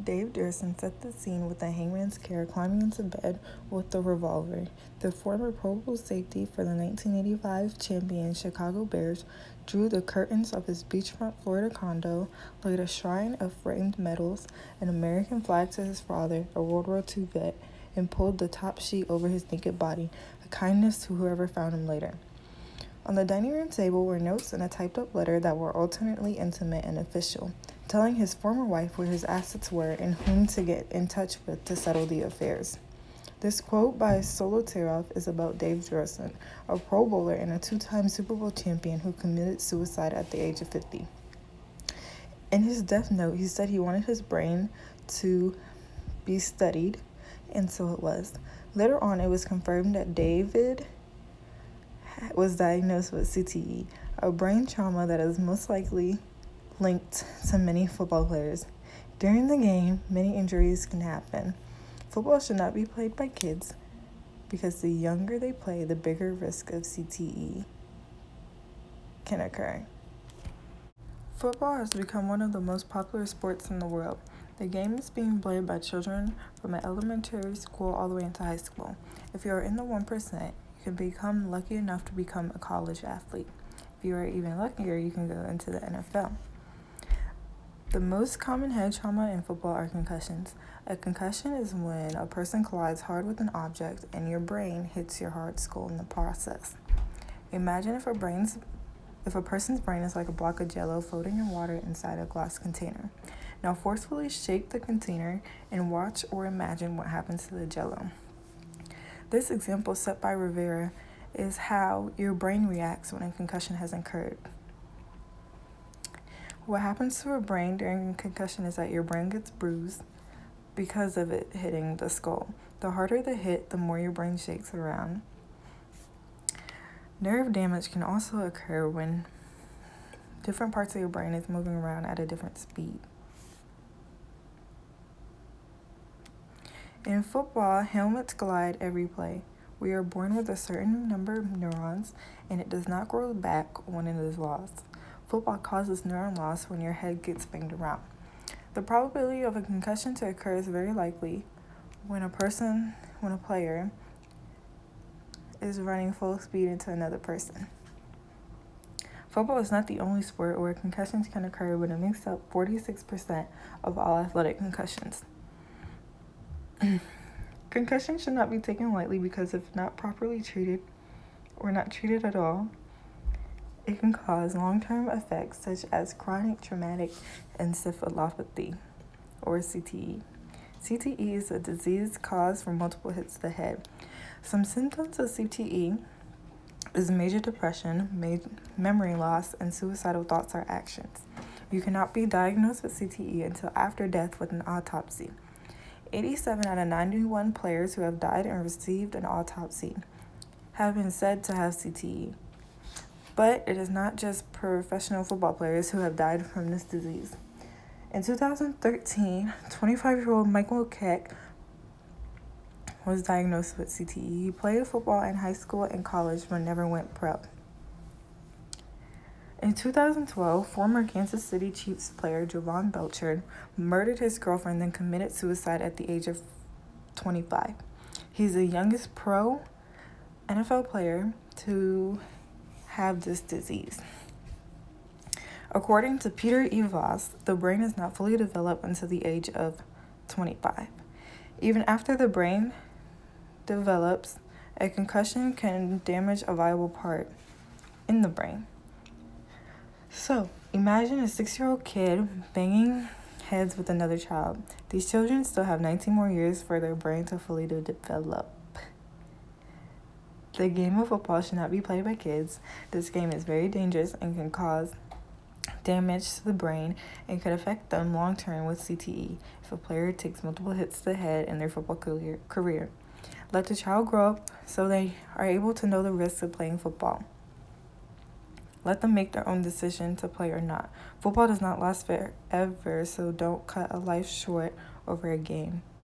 Dave Durson set the scene with a hangman's chair climbing into bed with a revolver. The former Pro Bowl safety for the 1985 champion Chicago Bears drew the curtains of his beachfront Florida condo, laid a shrine of framed medals, an American flag to his father, a World War II vet, and pulled the top sheet over his naked body, a kindness to whoever found him later. On the dining room table were notes and a typed-up letter that were alternately intimate and official, telling his former wife where his assets were and whom to get in touch with to settle the affairs. This quote by Solotaroff is about Dave Durson, a Pro Bowler and a two-time Super Bowl champion who committed suicide at the age of 50. In his death note, he said he wanted his brain to be studied, and so it was. Later on, it was confirmed that David was diagnosed with CTE, a brain trauma that is most likely linked to many football players. During the game, many injuries can happen. Football should not be played by kids because the younger they play, the bigger risk of CTE can occur. Football has become one of the most popular sports in the world. The game is being played by children from elementary school all the way into high school. If you are in the 1%, you can become lucky enough to become a college athlete. If you are even luckier, you can go into the NFL. The most common head trauma in football are concussions. A concussion is when a person collides hard with an object and your brain hits your hard skull in the process. Imagine if a person's brain is like a block of jello floating in water inside a glass container. Now forcefully shake the container and watch or imagine what happens to the jello. This example set by Rivera is how your brain reacts when a concussion has occurred. What happens to a brain during a concussion is that your brain gets bruised because of it hitting the skull. The harder the hit, the more your brain shakes around. Nerve damage can also occur when different parts of your brain is moving around at a different speed. In football, helmets glide every play. We are born with a certain number of neurons, and it does not grow back when it is lost. Football causes neuron loss when your head gets banged around. The probability of a concussion to occur is very likely when a player is running full speed into another person. Football is not the only sport where concussions can occur, but it makes up 46% of all athletic concussions. Concussion should not be taken lightly because if not properly treated or not treated at all, it can cause long-term effects such as chronic traumatic encephalopathy or CTE. CTE is a disease caused from multiple hits to the head. Some symptoms of CTE is major depression, memory loss, and suicidal thoughts or actions. You cannot be diagnosed with CTE until after death with an autopsy. 87 out of 91 players who have died and received an autopsy have been said to have CTE. But it is not just professional football players who have died from this disease. In 2013, 25-year-old Michael Keck was diagnosed with CTE. He played football in high school and college but never went pro. In 2012, former Kansas City Chiefs player Jovan Belcher murdered his girlfriend and committed suicide at the age of 25. He's the youngest pro NFL player to have this disease. According to Peter E. Voss, the brain is not fully developed until the age of 25. Even after the brain develops, a concussion can damage a vital part in the brain. So, imagine a 6-year-old kid banging heads with another child. These children still have 19 more years for their brain to fully develop. The game of football should not be played by kids. This game is very dangerous and can cause damage to the brain and could affect them long-term with CTE if a player takes multiple hits to the head in their football career. Let the child grow up so they are able to know the risks of playing football. Let them make their own decision to play or not. Football does not last forever, so don't cut a life short over a game.